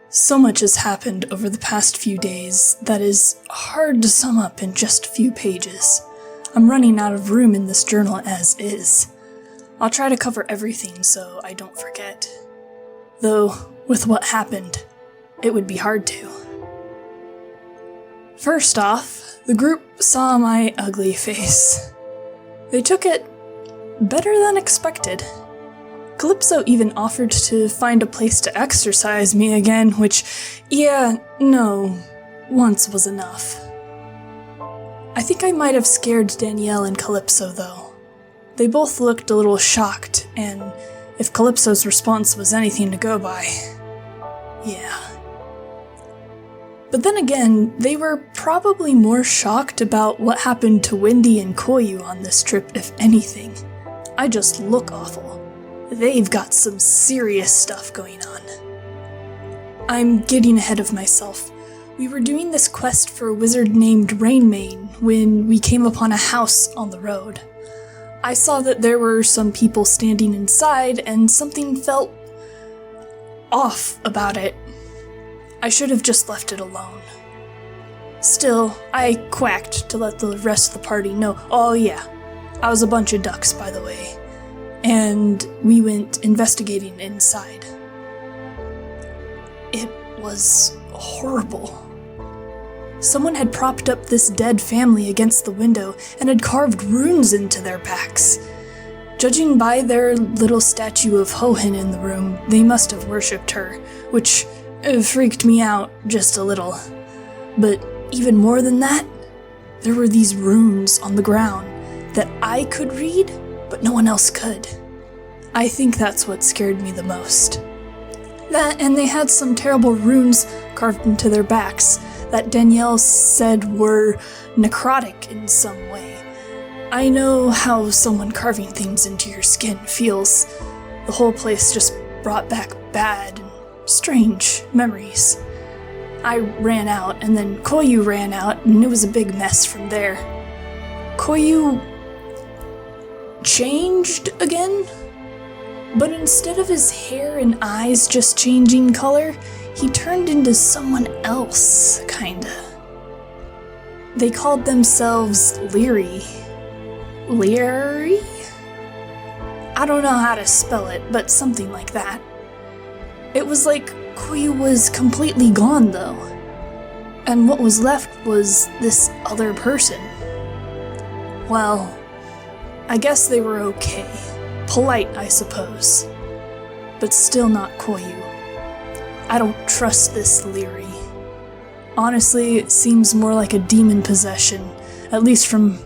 So much has happened over the past few days that is hard to sum up in just a few pages. I'm running out of room in this journal as is. I'll try to cover everything so I don't forget. Though, with what happened, it would be hard to. First off, the group saw my ugly face. They took it better than expected. Calypso even offered to find a place to exercise me again, which, once was enough. I think I might have scared Danielle and Calypso, though. They both looked a little shocked, and if Calypso's response was anything to go by, yeah. But then again, they were probably more shocked about what happened to Wendy and Koyu on this trip, if anything. I just look awful. They've got some serious stuff going on. I'm getting ahead of myself. We were doing this quest for a wizard named Rainmane when we came upon a house on the road. I saw that there were some people standing inside and something felt off about it. I should have just left it alone. Still, I quacked to let the rest of the party know. Oh yeah, I was a bunch of ducks, by the way. And we went investigating inside. It was horrible. Someone had propped up this dead family against the window and had carved runes into their backs. Judging by their little statue of Hohen in the room, they must have worshipped her, which freaked me out just a little. But even more than that, there were these runes on the ground that I could read, but no one else could. I think that's what scared me the most. That, and they had some terrible runes carved into their backs that Danielle said were necrotic in some way. I know how someone carving things into your skin feels. The whole place just brought back bad and strange memories. I ran out, and then Koyu ran out, and it was a big mess from there. Koyu changed again? But instead of his hair and eyes just changing color, he turned into someone else, kinda. They called themselves Leary. Leary? I don't know how to spell it, but something like that. It was like Koyu was completely gone, though. And what was left was this other person. Well, I guess they were okay. Polite, I suppose. But still not Koyu. I don't trust this Leary. Honestly, it seems more like a demon possession, at least from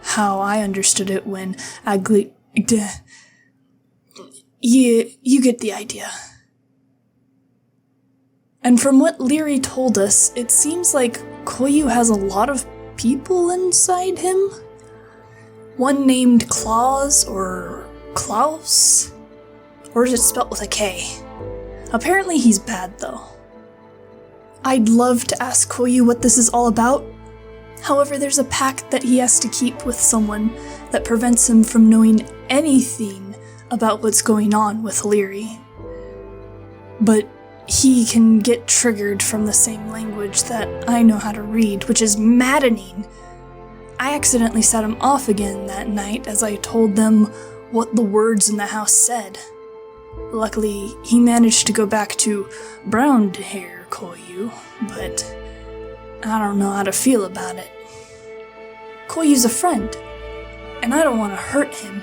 how I understood it when you get the idea. And from what Leary told us, it seems like Koyu has a lot of people inside him. One named Claus or Klaus? Or is it spelt with a K? Apparently he's bad, though. I'd love to ask Koyu what this is all about. However, there's a pact that he has to keep with someone that prevents him from knowing anything about what's going on with Leary. But he can get triggered from the same language that I know how to read, which is maddening. I accidentally set him off again that night as I told them what the words in the house said. Luckily, he managed to go back to brown hair Koyu, but I don't know how to feel about it. Koyu's a friend, and I don't want to hurt him.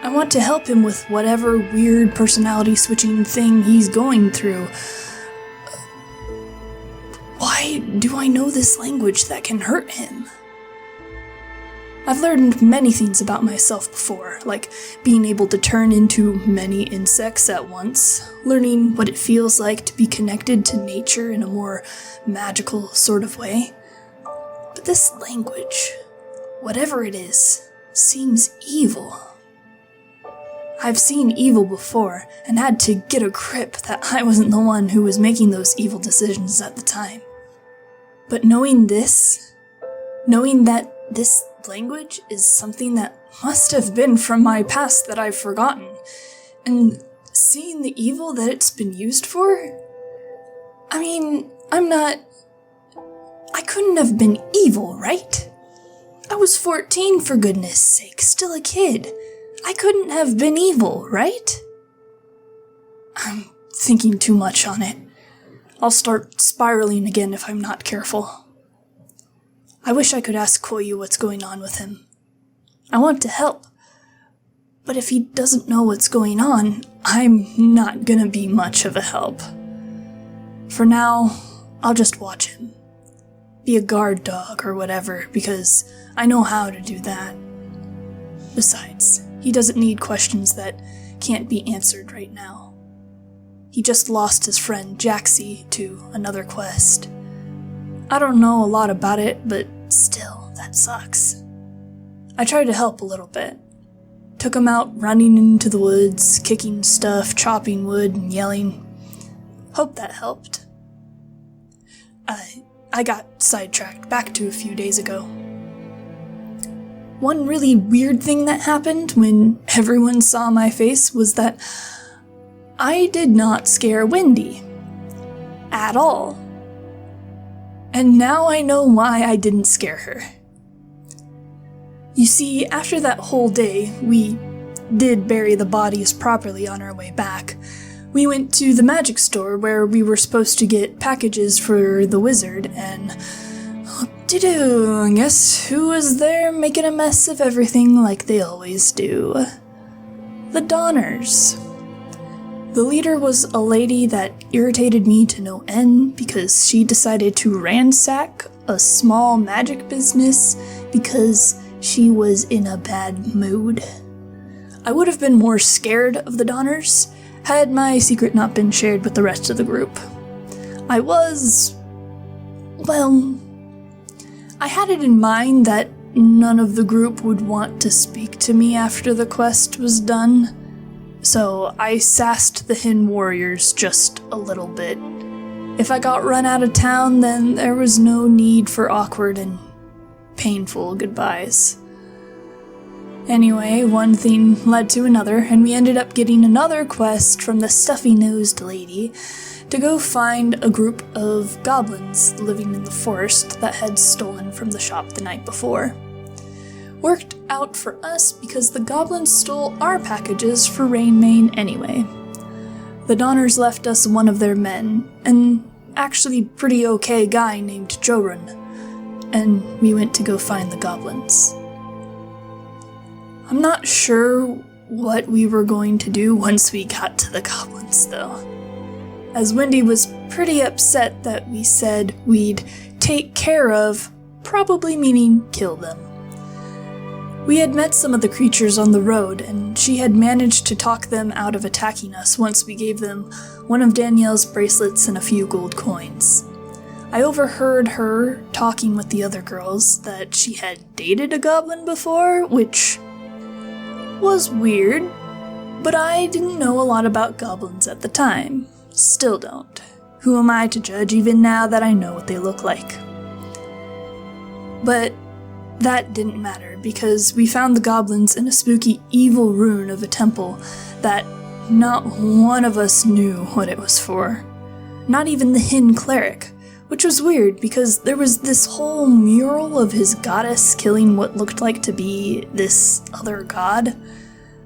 I want to help him with whatever weird personality switching thing he's going through. Why do I know this language that can hurt him? I've learned many things about myself before, like being able to turn into many insects at once, learning what it feels like to be connected to nature in a more magical sort of way. But this language, whatever it is, seems evil. I've seen evil before, and had to get a grip that I wasn't the one who was making those evil decisions at the time. But knowing that this language is something that must have been from my past that I've forgotten, and seeing the evil that it's been used for? I mean, I couldn't have been evil, right? I was 14, for goodness sake, still a kid. I couldn't have been evil, right? I'm thinking too much on it. I'll start spiraling again if I'm not careful. I wish I could ask Koyu what's going on with him. I want to help. But if he doesn't know what's going on, I'm not gonna be much of a help. For now, I'll just watch him. Be a guard dog or whatever, because I know how to do that. Besides, he doesn't need questions that can't be answered right now. He just lost his friend Jaxie to another quest. I don't know a lot about it, but still, that sucks. I tried to help a little bit. Took him out running into the woods, kicking stuff, chopping wood, and yelling. Hope that helped. I got sidetracked back to a few days ago. One really weird thing that happened when everyone saw my face was that I did not scare Wendy. At all. And now I know why I didn't scare her. You see, after that whole day, we did bury the bodies properly on our way back. We went to the magic store where we were supposed to get packages for the wizard, and guess who was there making a mess of everything like they always do? The Donners. The leader was a lady that irritated me to no end because she decided to ransack a small magic business because she was in a bad mood. I would have been more scared of the Donners had my secret not been shared with the rest of the group. I had it in mind that none of the group would want to speak to me after the quest was done, so I sassed the Hin warriors just a little bit. If I got run out of town, then there was no need for awkward and painful goodbyes. Anyway, one thing led to another, and we ended up getting another quest from the stuffy-nosed lady to go find a group of goblins living in the forest that had stolen from the shop the night before. Worked out for us because the goblins stole our packages for Rainmane anyway. The Donners left us one of their men, an actually pretty okay guy named Jorun, and we went to go find the goblins. I'm not sure what we were going to do once we got to the goblins, though, as Wendy was pretty upset that we said we'd take care of, probably meaning kill them. We had met some of the creatures on the road, and she had managed to talk them out of attacking us once we gave them one of Danielle's bracelets and a few gold coins. I overheard her talking with the other girls that she had dated a goblin before, which was weird, but I didn't know a lot about goblins at the time. Still don't. Who am I to judge even now that I know what they look like? But that didn't matter, because we found the goblins in a spooky evil ruin of a temple that not one of us knew what it was for. Not even the Hin cleric, which was weird because there was this whole mural of his goddess killing what looked like to be this other god.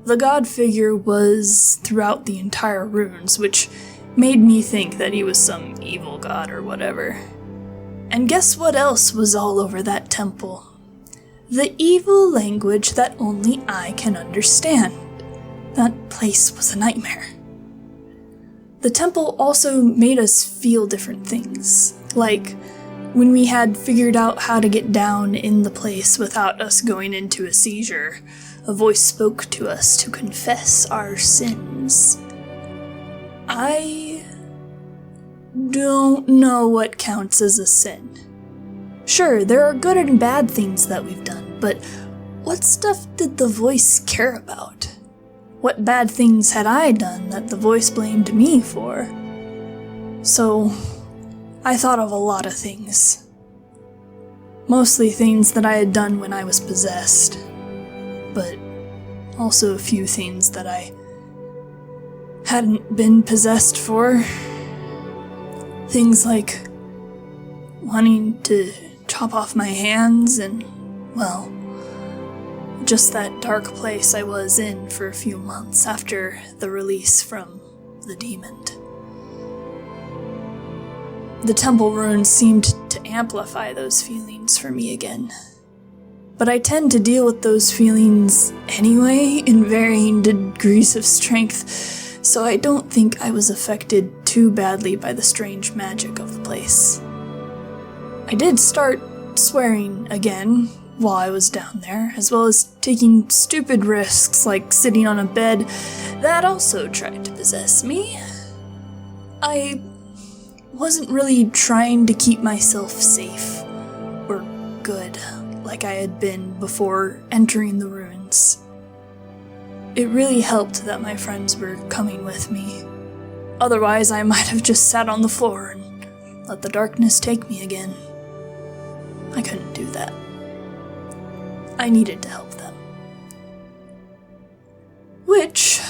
The god figure was throughout the entire ruins, which made me think that he was some evil god or whatever. And guess what else was all over that temple? The evil language that only I can understand. That place was a nightmare. The temple also made us feel different things, like when we had figured out how to get down in the place without us going into a seizure, a voice spoke to us to confess our sins. I don't know what counts as a sin. Sure, there are good and bad things that we've done, but what stuff did the voice care about? What bad things had I done that the voice blamed me for? So, I thought of a lot of things. Mostly things that I had done when I was possessed, but also a few things that I hadn't been possessed for. Things like wanting to chop off my hands and, well, just that dark place I was in for a few months after the release from the demon. The temple ruins seemed to amplify those feelings for me again. But I tend to deal with those feelings anyway in varying degrees of strength, so I don't think I was affected too badly by the strange magic of the place. I did start swearing again while I was down there, as well as taking stupid risks like sitting on a bed that also tried to possess me. I wasn't really trying to keep myself safe or good like I had been before entering the ruins. It really helped that my friends were coming with me. Otherwise, I might have just sat on the floor and let the darkness take me again. I couldn't do that. I needed to help them. Which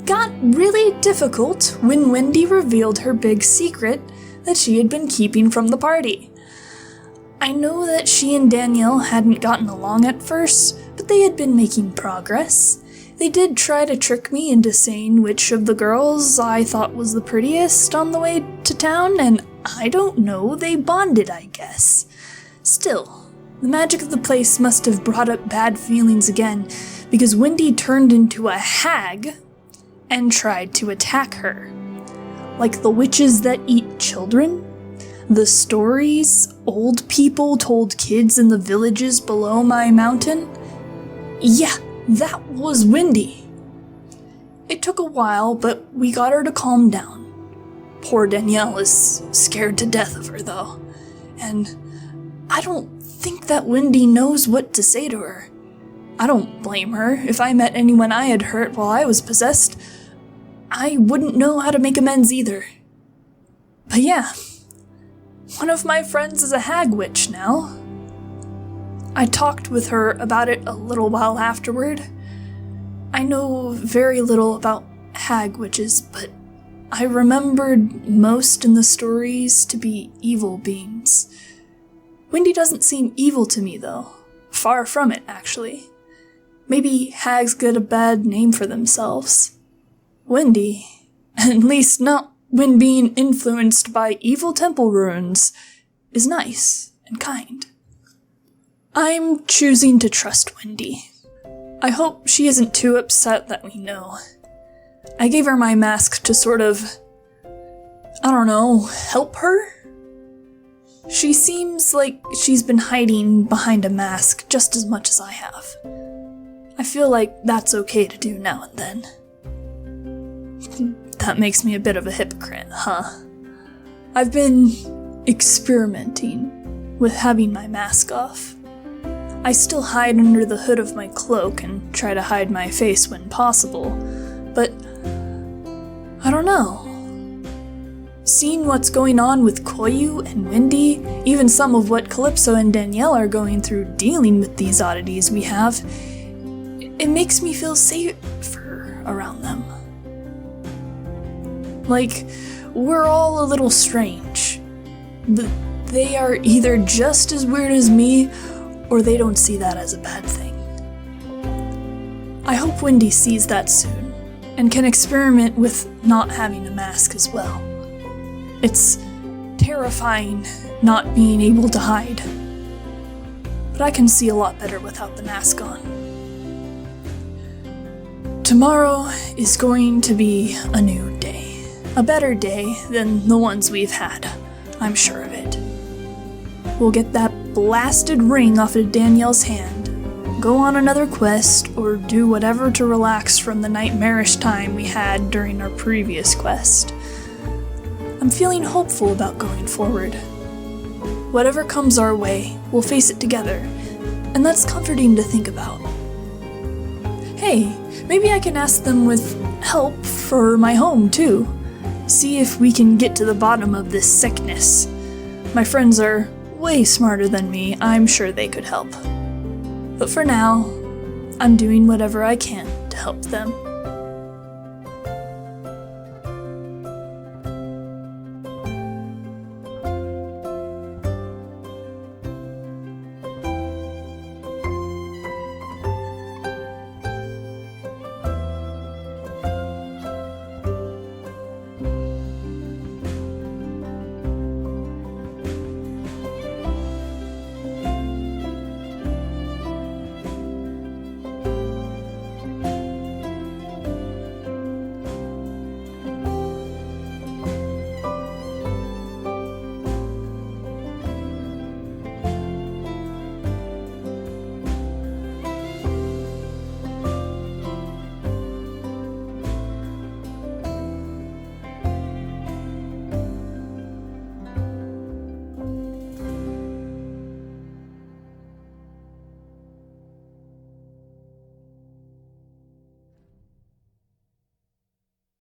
got really difficult when Wendy revealed her big secret that she had been keeping from the party. I know that she and Danielle hadn't gotten along at first, but they had been making progress. They did try to trick me into saying which of the girls I thought was the prettiest on the way to town, and I don't know, they bonded, I guess. Still, the magic of the place must have brought up bad feelings again, because Wendy turned into a hag and tried to attack her. Like the witches that eat children? The stories old people told kids in the villages below my mountain? Yeah, that was Wendy. It took a while, but we got her to calm down. Poor Danielle is scared to death of her, though. And I don't think that Wendy knows what to say to her. I don't blame her. If I met anyone I had hurt while I was possessed, I wouldn't know how to make amends either. But yeah, one of my friends is a hag witch now. I talked with her about it a little while afterward. I know very little about hag witches, but I remembered most in the stories to be evil beings. Wendy doesn't seem evil to me, though. Far from it, actually. Maybe hags get a bad name for themselves. Wendy, at least not when being influenced by evil temple ruins, is nice and kind. I'm choosing to trust Wendy. I hope she isn't too upset that we know. I gave her my mask to sort of, help her? She seems like she's been hiding behind a mask just as much as I have. I feel like that's okay to do now and then. That makes me a bit of a hypocrite, huh? I've been experimenting with having my mask off. I still hide under the hood of my cloak and try to hide my face when possible, but I don't know. Seeing what's going on with Koyu and Wendy, even some of what Calypso and Danielle are going through dealing with these oddities we have, it makes me feel safer around them. Like, we're all a little strange, but they are either just as weird as me, or they don't see that as a bad thing. I hope Wendy sees that soon, and can experiment with not having a mask as well. It's terrifying not being able to hide, but I can see a lot better without the mask on. Tomorrow is going to be a new day. A better day than the ones we've had, I'm sure of it. We'll get that blasted ring off of Danielle's hand, go on another quest, or do whatever to relax from the nightmarish time we had during our previous quest. I'm feeling hopeful about going forward. Whatever comes our way, we'll face it together, and that's comforting to think about. Hey, maybe I can ask them with help for my home, too. See if we can get to the bottom of this sickness. My friends are way smarter than me, I'm sure they could help. But for now, I'm doing whatever I can to help them.